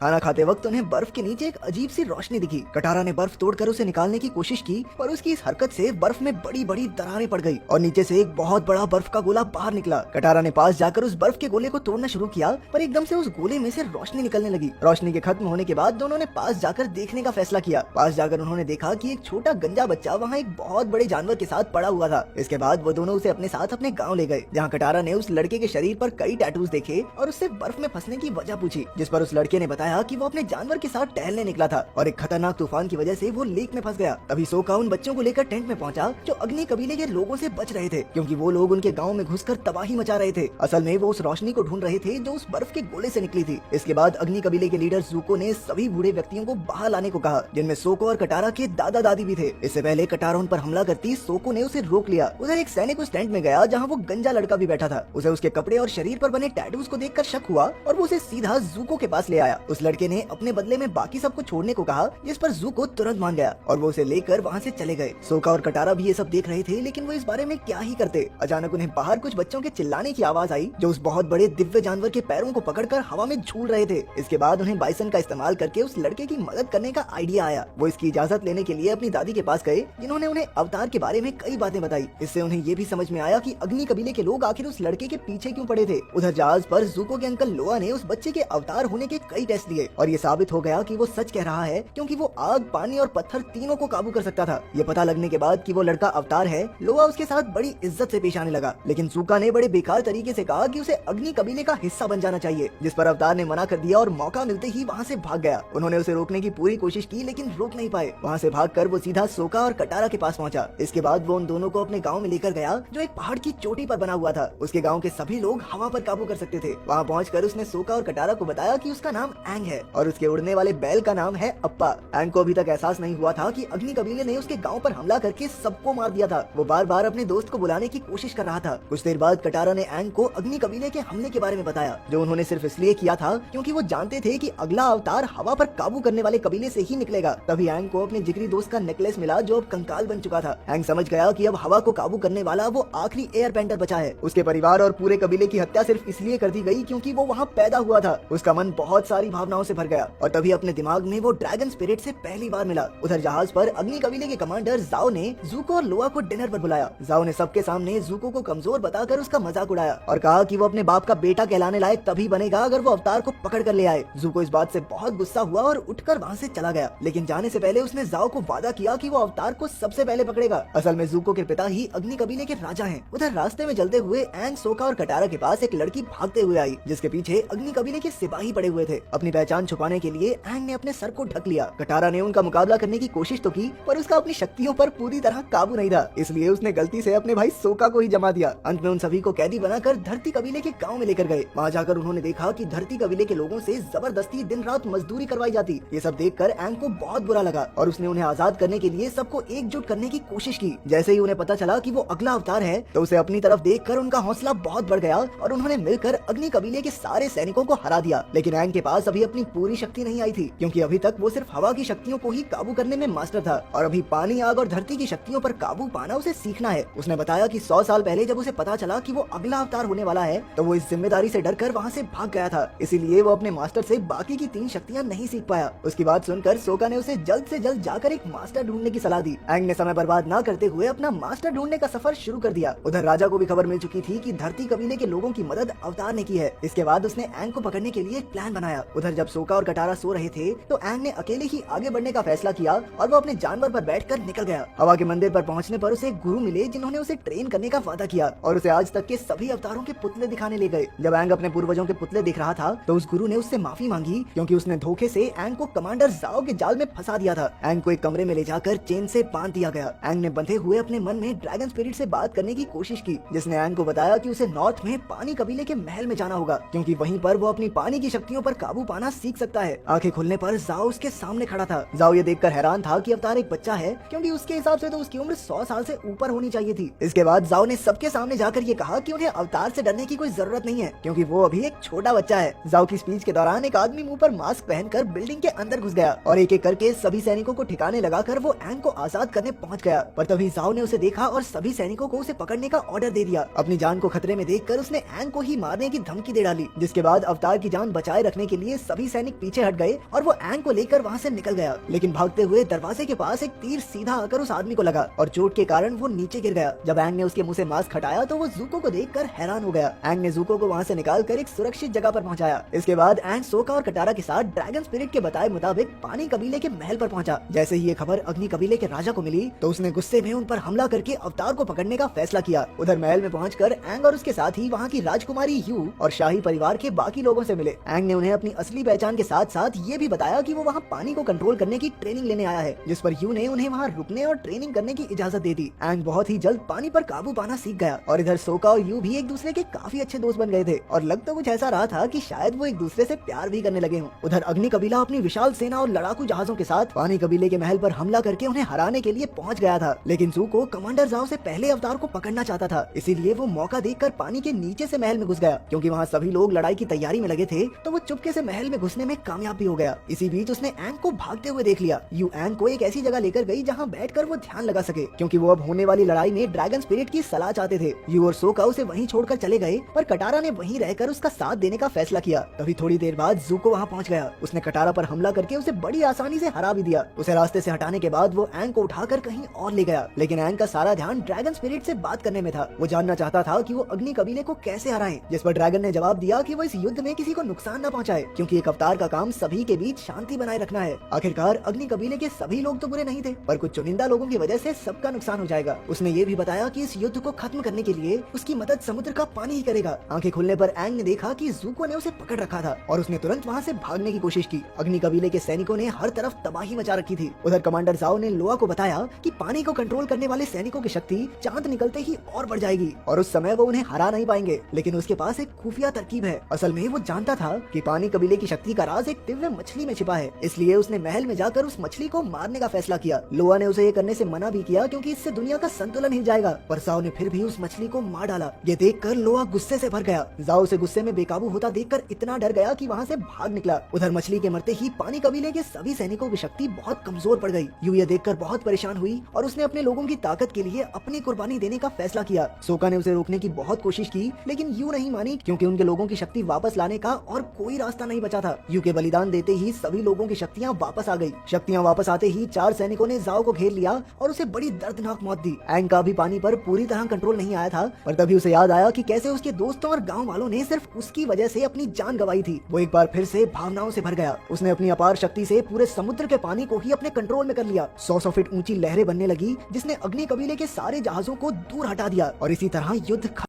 खाना खाते वक्त उन्हें बर्फ के नीचे एक अजीब सी रोशनी दिखी। कटारा ने बर्फ तोड़कर उसे निकालने की कोशिश की, पर उसकी इस हरकत से बर्फ में बड़ी बड़ी दरारें पड़ गई और नीचे से एक बहुत बड़ा बर्फ का गोला बाहर निकला। कटारा ने पास जाकर उस बर्फ के गोले को तोड़ना शुरू किया, पर एकदम से उस गोले में से रोशनी निकलने लगी। रोशनी के खत्म होने के बाद दोनों ने पास जाकर देखने का फैसला किया। पास जाकर उन्होंने देखा कि एक छोटा गंजा बच्चा वहाँ एक बहुत बड़े जानवर के साथ पड़ा हुआ था। इसके बाद वो दोनों उसे अपने साथ अपने गाँव ले गए, जहाँ कटारा ने उस लड़के के शरीर पर कई टैटूज देखे और उससे बर्फ में फंसने की वजह पूछी, जिस पर उस लड़के ने बताया कि वो अपने जानवर के साथ टहलने निकला था और एक खतरनाक तूफान की वजह से वो लेक में फंस गया। तभी सोका उन बच्चों को लेकर टेंट में पहुंचा जो अग्नि कबीले के लोगों से बच रहे थे, क्योंकि वो लोग उनके गांव में घुसकर तबाही मचा रहे थे। असल में वो उस रोशनी को ढूंढ रहे थे जो उस बर्फ के गोले से निकली थी। इसके बाद अग्नि कबीले के लीडर ज़ुको ने सभी बूढ़े व्यक्तियों को बाहर लाने को कहा, जिनमें सोको और कटारा के दादा दादी भी थे। इससे पहले कटारा उन पर हमला करती सोको ने उसे रोक लिया। उधर एक सैनिक उस टेंट में गया जहाँ वो गंजा लड़का भी बैठा था। उसे उसके कपड़े और शरीर पर बने टैटूज को देखकर शक हुआ और वो उसे सीधा ज़ुको के पास ले आया। उस लड़के ने अपने बदले में बाकी सबको छोड़ने को कहा, जिस पर ज़ुको तुरंत मान गया और वो उसे लेकर वहाँ से चले गए। सोका और कटारा भी ये सब देख रहे थे, लेकिन वो इस बारे में क्या ही करते। अचानक उन्हें बाहर कुछ बच्चों के चिल्लाने की आवाज आई जो उस बहुत बड़े दिव्य जानवर के पैरों को पकड़कर हवा में झूल रहे थे। इसके बाद उन्हें बाइसन का इस्तेमाल करके उस लड़के की मदद करने का आइडिया आया। वो इसकी इजाजत लेने के लिए अपनी दादी के पास गए, जिन्होंने उन्हें अवतार के बारे में कई बातें बताई। इससे उन्हें ये भी समझ में आया कि अग्नि कबीले के लोग आखिर उस लड़के के पीछे क्यों पड़े थे। उधर जहाज पर ज़ुको के अंकल लोआ ने उस बच्चे के अवतार होने के कई टेस्ट लिए और ये साबित हो गया कि वो सच कह रहा है, क्योंकि वो आग, पानी और पत्थर तीनों को काबू कर सकता था। ये पता लगने के बाद कि वो लड़का अवतार है, लोआ उसके साथ बड़ी इज्जत से पेश आने लगा, लेकिन ज़ुका ने बड़े बेकार तरीके से कहा कि उसे अग्नि कबीले का हिस्सा बन जाना चाहिए, जिस पर अवतार ने मना कर दिया और मौका मिलते ही वहाँ से भाग गया। उन्होंने उसे रोकने की पूरी कोशिश की, लेकिन रोक नहीं पाए। वहाँ से भागकर वो सीधा सोका और कटारा के पास पहुँचा। इसके बाद वो उन दोनों को अपने गाँव में लेकर गया, जो एक पहाड़ की चोटी पर बना हुआ था। उसके गाँव के सभी लोग हवा पर काबू कर सकते थे। वहाँ पहुँचकर उसने सोका और कटारा को बताया कि उसका नाम एंग है और उसके उड़ने वाले बैल का नाम है अप्पा। एंग को अभी तक एहसास नहीं हुआ था कि अग्नि कबीले ने उसके गांव पर हमला करके सबको मार दिया था। वो बार बार अपने दोस्त को बुलाने की कोशिश कर रहा था। कुछ देर बाद कटारा ने एंग को अग्नि कबीले के हमले के बारे में बताया, जो उन्होंने सिर्फ इसलिए किया था क्योंकि वो जानते थे कि अगला अवतार हवा पर काबू करने वाले कबीले से ही निकलेगा। तभी एंग को अपने जिगरी दोस्त का नेकलेस मिला, जो अब कंकाल बन चुका था। एंग समझ गया कि अब हवा को काबू करने वाला वो आखिरी एयर बेंडर बचा है। उसके परिवार और पूरे कबीले की हत्या सिर्फ इसलिए कर दी गई क्योंकि वो वहाँ पैदा हुआ था। उसका मन बहुत सारी भावनाओं से भर गया और तभी अपने दिमाग में वो ड्रैगन स्पिरिट से पहली बार मिला। उधर जहाज पर अग्नि कबीले के कमांडर जाओ ने ज़ुको और लोआ को डिनर पर बुलाया। जाओ ने सबके सामने ज़ुको को कमजोर बताकर उसका मजाक उड़ाया और कहा कि वो अपने बाप का बेटा कहलाने लायक तभी बनेगा अगर वो अवतार को पकड़ कर ले आए। ज़ुको इस बात से बहुत गुस्सा हुआ और उठकर वहाँ से चला गया, लेकिन जाने से पहले उसने जाओ को वादा किया कि वो अवतार को सबसे पहले पकड़ेगा। असल में ज़ुको के पिता ही अग्नि कबीले के राजा हैं। उधर रास्ते में चलते हुए एंग, सोका और कटारा के पास एक लड़की भागते हुए आई, जिसके पीछे अग्नि कबीले के सिपाही पड़े हुए थे। अपनी पहचान छुपाने के लिए एंग ने अपने सर को ढक लिया। कटारा ने उनका मुकाबला करने की कोशिश तो की, पर उसका अपनी शक्तियों पर पूरी तरह काबू नहीं था, इसलिए उसने गलती से अपने भाई सोका को ही जमा दिया। अंत में उन सभी को कैदी बनाकर धरती कबीले के गांव में लेकर गए। वहाँ जाकर उन्होंने देखा कि धरती कबीले के लोगों से जबरदस्ती दिन रात मजदूरी करवाई जाती। ये सब देखकर एंग को बहुत बुरा लगा और उसने उन्हें आजाद करने के लिए सबको एकजुट करने की कोशिश की। जैसे ही उन्हें पता चला कि वो अगला अवतार है, तो उसे अपनी तरफ देखकर उनका हौसला बहुत बढ़ गया और उन्होंने मिलकर अग्नि कबीले के सारे सैनिकों को हरा दिया। लेकिन एंग के पास अभी अपनी पूरी शक्ति नहीं आई थी, क्योंकि अभी तक वो सिर्फ हवा की शक्तियों को ही काबू करने में मास्टर था और अभी पानी, आग और धरती की शक्तियों पर काबू पाना उसे सीखना है। उसने बताया कि 100 साल पहले जब उसे पता चला कि वो अगला अवतार होने वाला है, तो वो इस जिम्मेदारी से डरकर वहाँ से भाग गया था। इसीलिए वो अपने मास्टर से बाकी की 3 शक्तियाँ नहीं सीख पाया। उसकी बात सुनकर सोका ने उसे जल्द से जल्द जाकर एक मास्टर ढूंढने की सलाह दी। एंग ने समय बर्बाद न करते हुए अपना मास्टर ढूंढने का सफर शुरू कर दिया। उधर राजा को भी खबर मिल चुकी थी कि धरती कबीले के लोगों की मदद अवतार ने की है। इसके बाद उसने एंग को पकड़ने के लिए एक प्लान बनाया। उधर जब सोका और कटारा सो रहे थे, तो एंग ने अकेले ही आगे बढ़ने का फैसला किया और वो अपने जानवर पर बैठकर निकल गया। हवा के मंदिर पर पहुंचने पर उसे एक गुरु मिले, जिन्होंने उसे ट्रेन करने का वादा किया और उसे आज तक के सभी अवतारों के पुतले दिखाने ले गए। जब एंग अपने पूर्वजों के पुतले दिख रहा था, तो उस गुरु ने उससे माफी मांगी, क्योंकि उसने धोखे से एंग को कमांडर जाओ के जाल में फंसा दिया था। एंग को एक कमरे में ले जाकर चेन से बांध दिया गया। एंग ने बंधे हुए अपने मन में ड्रैगन स्पिरिट से बात करने की कोशिश की, जिसने एंग को बताया कि उसे नॉर्थ में पानी कबीले के महल में जाना होगा, क्योंकि वहीं पर वो अपनी पानी की शक्तियों पर काबू पाना सीख सकता है। आंखें खुलने पर जाओ उसके सामने खड़ा था। जाओ ये देखकर हैरान था कि अवतार एक बच्चा है, क्योंकि उसके हिसाब से तो उसकी उम्र 100 साल से ऊपर होनी चाहिए थी। इसके बाद जाओ ने सबके सामने जाकर ये कहा कि उन्हें अवतार से डरने की कोई जरूरत नहीं है, क्योंकि वो अभी एक छोटा बच्चा है। जाओ की स्पीच के दौरान एक आदमी मुंह पर मास्क पहनकर बिल्डिंग के अंदर घुस गया और एक एक करके सभी सैनिकों को ठिकाने लगाकर वो एंग को आजाद करने पहुंच गया। पर तभी जाओ ने उसे देखा और सभी सैनिकों को उसे पकड़ने का ऑर्डर दे दिया। अपनी जान को खतरे में देखकर उसने एंग को ही मारने की धमकी दे डाली, जिसके बाद अवतार की जान बचाए रखने के लिए सभी सैनिक पीछे हट गए और वो एंग को लेकर वहाँ से निकल गया। लेकिन भागते हुए दरवाजे के पास एक तीर सीधा आकर उस आदमी को लगा और चोट के कारण वो नीचे गिर गया। जब एंग ने उसके मुंह से मास्क हटाया तो वो ज़ुको को देखकर हैरान हो गया। एंग ने ज़ुको को वहाँ से निकालकर एक सुरक्षित जगह पर पहुंचाया। इसके बाद एंग सोका और कटारा के साथ ड्रैगन स्पिरिट के बताए मुताबिक पानी कबीले के महल पर पहुंचा। जैसे ही ये खबर अग्नि कबीले के राजा को मिली तो उसने गुस्से में उन पर हमला करके अवतार को पकड़ने का फैसला किया। उधर महल में पहुंचकर एंग और उसके साथ ही वहाँ की राजकुमारी यू और शाही परिवार के बाकी लोगों से मिले। एंग ने उन्हें अपनी असली पहचान के साथ साथ ये भी बताया कि वो वहाँ पानी को कंट्रोल करने की ट्रेनिंग लेने आया है, जिस पर यू ने उन्हें वहाँ रुकने और ट्रेनिंग करने की इजाजत दे दी। एंग बहुत ही जल्द पानी पर काबू पाना सीख गया और इधर सोका और यू भी एक दूसरे के काफी अच्छे दोस्त बन गए थे और लग तो कुछ ऐसा रहा था कि शायद वो एक दूसरे से प्यार भी करने लगे हों। उधर अग्नि कबीला अपनी विशाल सेना और लड़ाकू जहाजों के साथ पानी कबीले के महल पर हमला करके उन्हें हराने के लिए पहुंच गया था। लेकिन ज़ुको कमांडर ज़ाओ से पहले अवतार को पकड़ना चाहता था, इसीलिए वो मौका देखकर पानी के नीचे से महल में घुस गया। क्योंकि वहाँ सभी लोग लड़ाई की तैयारी में लगे थे तो वो चुपके से महल में घुसने में कामयाब भी हो गया। इसी बीच उसने एंग को भागते हुए देख लिया। यू एंग को एक ऐसी जगह लेकर गई जहाँ बैठकर वो ध्यान लगा सके, क्योंकि वो अब होने वाली लड़ाई में ड्रैगन स्पिरिट की सलाह चाहते थे। यू और सोका उसे वहीं छोड़कर चले गए, पर कटारा ने वहीं रहकर उसका साथ देने का फैसला किया। तभी थोड़ी देर बाद ज़ुको वहाँ पहुँच गया। उसने कटारा पर हमला करके उसे बड़ी आसानी से हरा भी दिया। उसे रास्ते से हटाने के बाद वो एंग को उठाकर कहीं और ले गया। लेकिन एंग का सारा ध्यान ड्रैगन स्पिरिट से बात करने में था। वो जानना चाहता था कि वो अग्नि कबीले को कैसे हराएं, जिस पर ड्रैगन ने जवाब दिया कि वो इस युद्ध में किसी को नुकसान न पहुंचाए, क्योंकि एक अवतार का काम सभी के बीच शांति बनाए रखना है। आखिरकार अग्नि कबीले के सभी लोग तो बुरे नहीं थे, पर कुछ चुनिंदा लोगों की वजह से सबका नुकसान हो जाएगा। उसने ये भी बताया कि इस युद्ध को खत्म करने के लिए उसकी मदद समुद्र का पानी ही करेगा। आंखें खुलने पर एंग ने देखा कि ज़ुको ने उसे पकड़ रखा था और उसने तुरंत वहाँ से भागने की कोशिश की। अग्नि कबीले के सैनिकों ने हर तरफ तबाही मचा रखी थी। उधर कमांडर ज़ाओ ने लोआ को बताया कि पानी को कंट्रोल करने वाले सैनिकों की शक्ति चांद निकलते ही और बढ़ जाएगी और उस समय वो उन्हें हरा नहीं पाएंगे। लेकिन उसके पास एक खुफिया तरकीब है। असल में वो जानता था कि पानी कबीले की शक्ति का राज एक दिव्य मछली में छिपा है, इसलिए उसने महल में जाकर उस मछली को मारने का फैसला किया। लोआ ने उसे ये करने से मना भी किया क्योंकि इससे दुनिया का संतुलन हिल जाएगा, पर ज़ाओ ने फिर भी उस मछली को मार डाला। ये देखकर लोआ गुस्से से भर गया। ज़ाओ उसे गुस्से में बेकाबू होता देखकर इतना डर गया कि वहाँ से भाग निकला। उधर मछली के मरते ही पानी कबीले के सभी सैनिकों की शक्ति बहुत कमजोर पड़ गई। यू ये देखकर बहुत परेशान हुई और उसने अपने लोगों की ताकत के लिए अपनी कुर्बानी देने का फैसला किया। सोका ने उसे रोकने की बहुत कोशिश की, लेकिन यू नहीं मानी, क्योंकि उनके लोगों की शक्ति वापस लाने का और कोई रास्ता नहीं बचा था। यू के बलिदान देते ही सभी लोगों की शक्तियाँ वापस आ गई। शक्तियाँ वापस आते ही 4 सैनिकों ने ज़ाओ को घेर लिया और उसे बड़ी दर्दनाक मौत दी। एंग का भी पानी पर पूरी तरह कंट्रोल नहीं आया था, पर तभी उसे याद आया कि कैसे उसके दोस्तों और गाँव वालों ने सिर्फ उसकी वजह से अपनी जान गंवाई थी। वो एक बार फिर से भावनाओं से भर गया। उसने अपनी अपार शक्ति से पूरे समुद्र के पानी को ही अपने कंट्रोल में कर लिया। 100 फीट ऊंची लहरें बनने लगी, जिसने अग्नि कबीले के सारे जहाजों को दूर हटा दिया और इसी तरह युद्ध